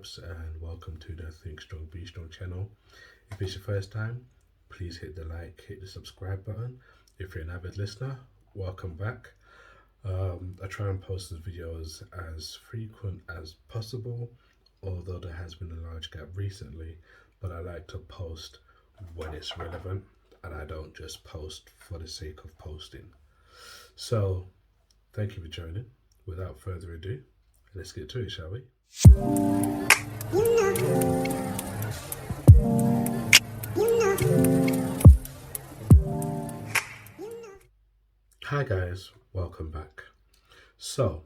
vibes, and welcome to the Think Strong Be Strong channel. If it's your first time, please hit the like, hit the subscribe button. If you're an avid listener, welcome back. I try and post the videos as frequent as possible, although there has been a large gap recently, but I like to post when it's relevant and I don't just post for the sake of posting. So thank you for joining. Without further ado, let's get to it, shall we? Hi guys, welcome back. So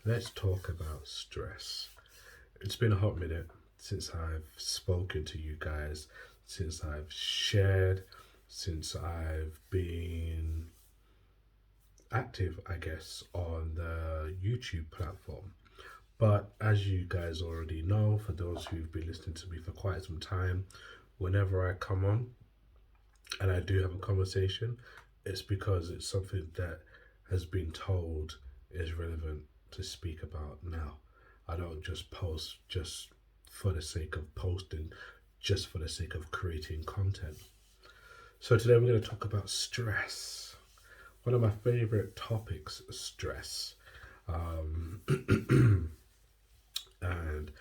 let's talk about stress. It's been a hot minute since I've spoken to you guys, since I've shared, since I've been active, I guess, on the YouTube platform. But as you guys already know, for those who've been listening to me for quite some time, whenever I come on and I do have a conversation, it's because it's something that has been told is relevant to speak about now. I don't just post just for the sake of posting, just for the sake of creating content. So today we're going to talk about stress. One of my favorite topics, stress. And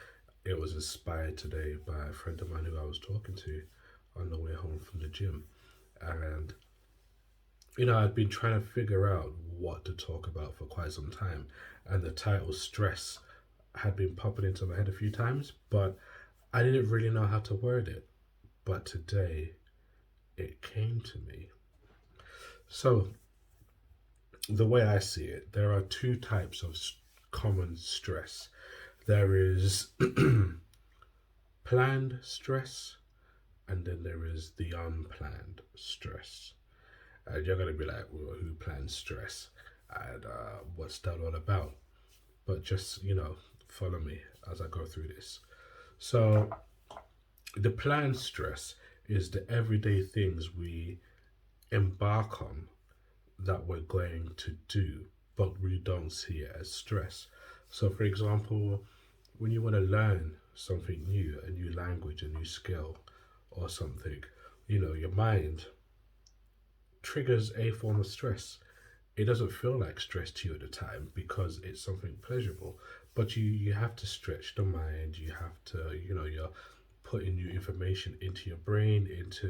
it was inspired today by a friend of mine who I was talking to on the way home from the gym. And I'd been trying to figure out what to talk about for quite some time, and the title stress had been popping into my head a few times, but I didn't really know how to word it. But today it came to me. So the way I see it, there are two types of common stress. There is planned stress, and then there is the unplanned stress. And you're going to be like, well, who plans stress? And what's that all about? But just, follow me as I go through this. So the planned stress is the everyday things we embark on that we're going to do, but we don't see it as stress. So for example, when you want to learn something new, a new language, a new skill or something, your mind triggers a form of stress. It doesn't feel like stress to you at the time because it's something pleasurable, but you have to stretch the mind. You have to, you're putting new information into your brain, into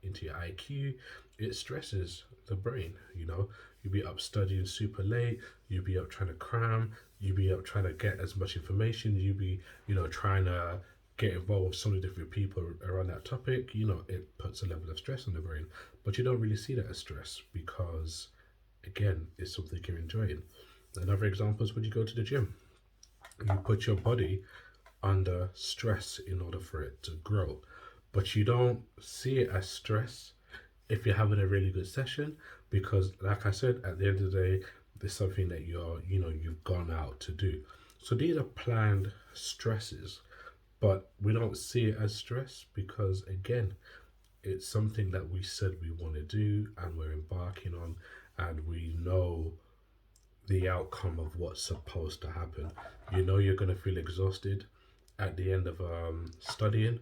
into your IQ. It stresses the brain. You'll be up studying super late. You'll be up trying to cram. You'll be up trying to get as much information. You'll be trying to get involved with so many different people around that topic. It puts a level of stress on the brain, but you don't really see that as stress because, again, it's something you're enjoying. Another example is when you go to the gym. You put your body under stress in order for it to grow, but you don't see it as stress if you're having a really good session, because like I said, at the end of the day, there's something that you've gone out to do. So these are planned stresses, but we don't see it as stress because, again, it's something that we said we want to do and we're embarking on, and we know the outcome of what's supposed to happen. You're going to feel exhausted at the end of studying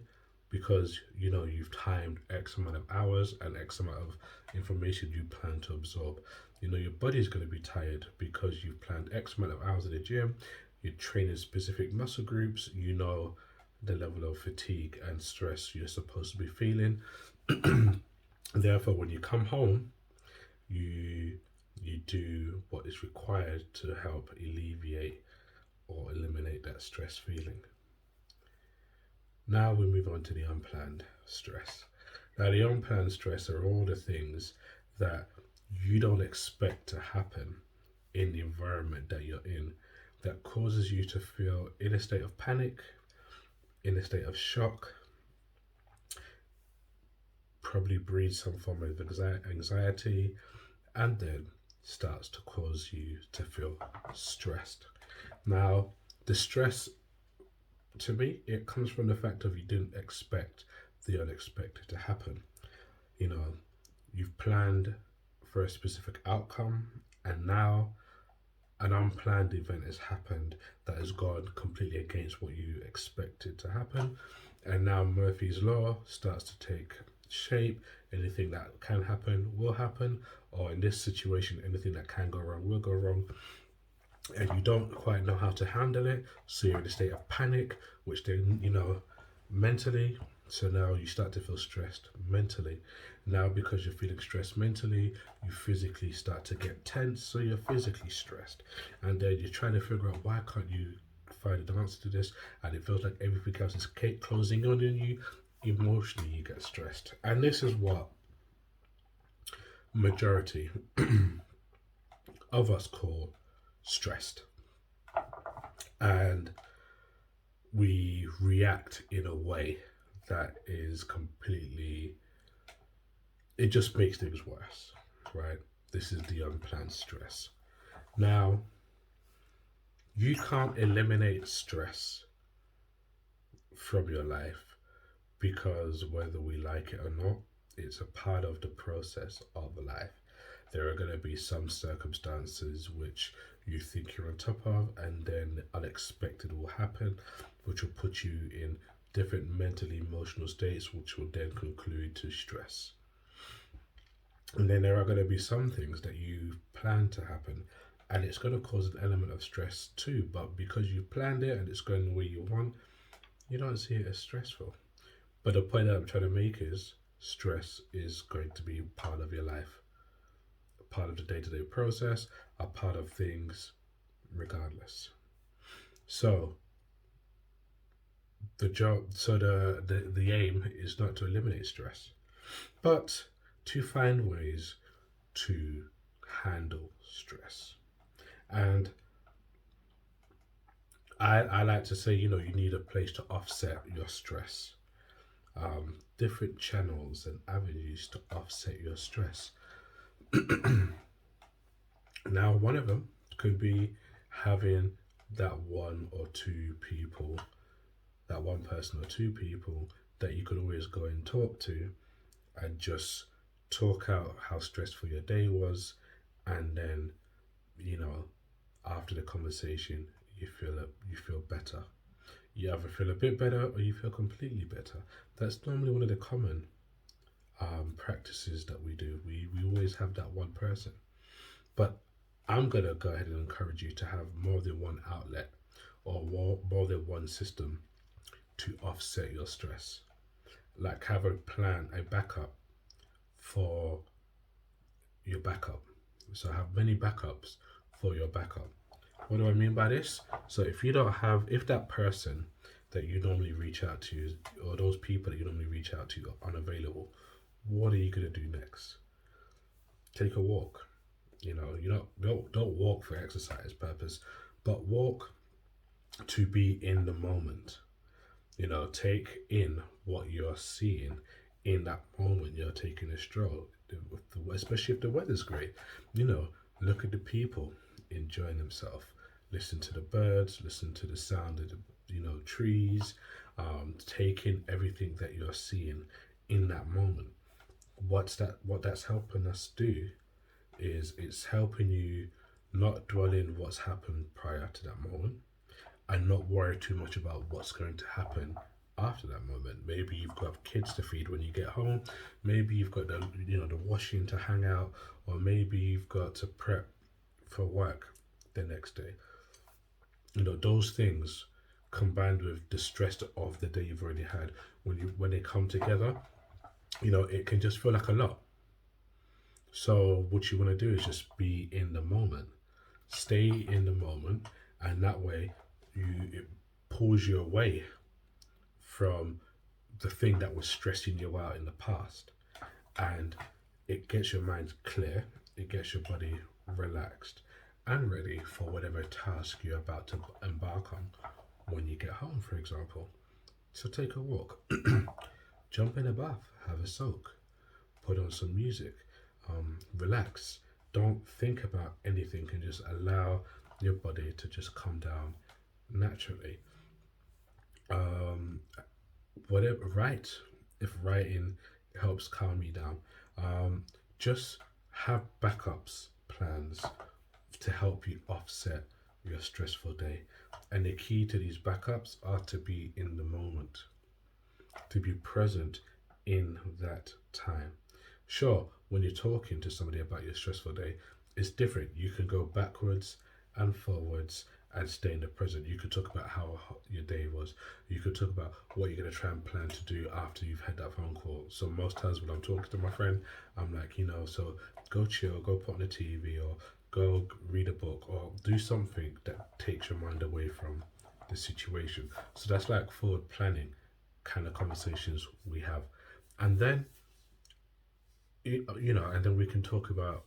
because you've timed X amount of hours and X amount of information you plan to absorb. Your body's going to be tired because you've planned X amount of hours at the gym. You're training specific muscle groups. The level of fatigue and stress you're supposed to be feeling. Therefore, when you come home, you do what is required to help alleviate or eliminate that stress feeling. Now we move on to the unplanned stress. Now the unplanned stress are all the things that you don't expect to happen in the environment that you're in, that causes you to feel in a state of panic, in a state of shock, probably breeds some form of anxiety, and then starts to cause you to feel stressed. Now, the stress, to me, it comes from the fact of you didn't expect the unexpected to happen. You've planned for a specific outcome, and now an unplanned event has happened that has gone completely against what you expected to happen, and now Murphy's law starts to take shape. Anything that can happen will happen, or in this situation, anything that can go wrong will go wrong, and you don't quite know how to handle it. So you're in a state of panic, which then, mentally. So now you start to feel stressed mentally. Now, because you're feeling stressed mentally, you physically start to get tense. So you're physically stressed. And then you're trying to figure out why can't you find an answer to this. And it feels like everything else is closing on you. Emotionally, you get stressed. And this is what majority of us call stressed. And we react in a way that is completely, it just makes things worse, right? This is the unplanned stress. Now, you can't eliminate stress from your life, because whether we like it or not, it's a part of the process of life. There are going to be some circumstances which you think you're on top of, and then unexpected will happen, which will put you in different mental, emotional states, which will then conclude to stress. And then there are going to be some things that you plan to happen, and it's going to cause an element of stress too. But because you planned it and it's going the way you want, you don't see it as stressful. But the point that I'm trying to make is stress is going to be part of your life, a part of the day-to-day process, a part of things regardless. So the aim is not to eliminate stress, but to find ways to handle stress. And I like to say, you need a place to offset your stress. Different channels and avenues to offset your stress. Now, one of them could be having that one or two people, that one person or two people that you could always go and talk to and just talk out how stressful your day was, and then, after the conversation, you feel better. You either feel a bit better or you feel completely better. That's normally one of the common practices that we do. We always have that one person. But I'm going to go ahead and encourage you to have more than one outlet, or more than one system to offset your stress. Like, have a plan, a backup for your backup. So have many backups for your backup. What do I mean by this? So if that person that you normally reach out to, or those people that you normally reach out to, are unavailable, what are you going to do next? Take a walk. Don't walk for exercise purpose, but walk to be in the moment. Take in what you're seeing in that moment. You're taking a stroll, especially if the weather's great. Look at the people enjoying themselves. Listen to the birds. Listen to the sound of the trees. Take in everything that you're seeing in that moment. What that's helping us do is it's helping you not dwell in what's happened prior to that moment, and not worry too much about what's going to happen after that moment. Maybe you've got kids to feed when you get home. Maybe you've got the washing to hang out, or maybe you've got to prep for work the next day. Those things combined with the stress of the day you've already had, when they come together, it can just feel like a lot. So what you want to do is just be in the moment, stay in the moment, and that way it pulls you away from the thing that was stressing you out in the past, and it gets your mind clear, it gets your body relaxed and ready for whatever task you're about to embark on when you get home, for example. So take a walk, jump in a bath, have a soak, put on some music, relax. Don't think about anything, and just allow your body to just calm down naturally. Whatever, write, if writing helps calm you down. Just have backups plans to help you offset your stressful day. And the key to these backups are to be in the moment, to be present in that time. Sure, when you're talking to somebody about your stressful day, it's different. You can go backwards and forwards and stay in the present. You could talk about how your day was. You could talk about what you're going to try and plan to do after you've had that phone call. So most times when I'm talking to my friend, I'm like, so go chill, go put on the TV, or go read a book, or do something that takes your mind away from the situation. So that's like forward planning kind of conversations we have. And then, and then we can talk about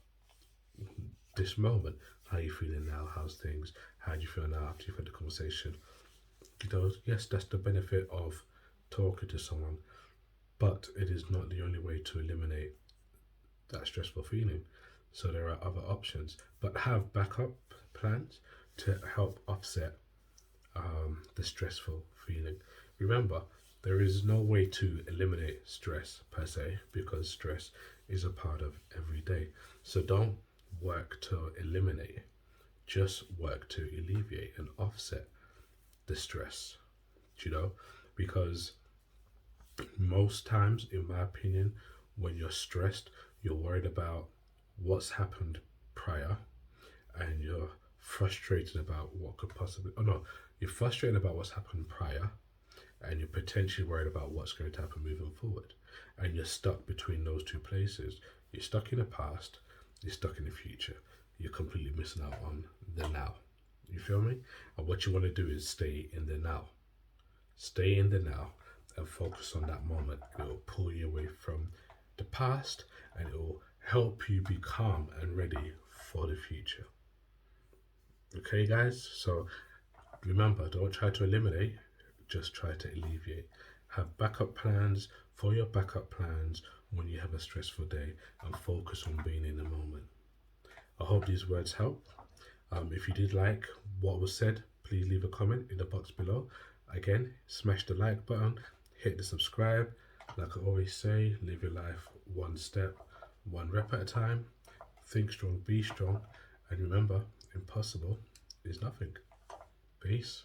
this moment. How you feeling now? How's things? How do you feel now after you've had the conversation? Yes, that's the benefit of talking to someone, but it is not the only way to eliminate that stressful feeling. So there are other options, but have backup plans to help offset the stressful feeling. Remember, there is no way to eliminate stress per se because stress is a part of every day. So don't work to eliminate, just work to alleviate and offset the stress, you know, because most times, in my opinion, when you're stressed, you're worried about what's happened prior and you're frustrated about what could possibly, oh no, you're frustrated about what's happened prior and you're potentially worried about what's going to happen moving forward. And you're stuck between those two places. You're stuck in the past, you're stuck in the future. You're completely missing out on the now. You feel me? And what you want to do is stay in the now. Stay in the now and focus on that moment. It will pull you away from the past and it will help you be calm and ready for the future. Okay, guys? So remember, don't try to eliminate, just try to alleviate. Have backup plans for your backup plans when you have a stressful day and focus on being in the moment. I hope these words help. If you did like what was said, please leave a comment in the box below. Again, smash the like button, hit the subscribe. Like I always say, live your life one step, one rep at a time. Think strong, be strong, and remember, impossible is nothing. Peace.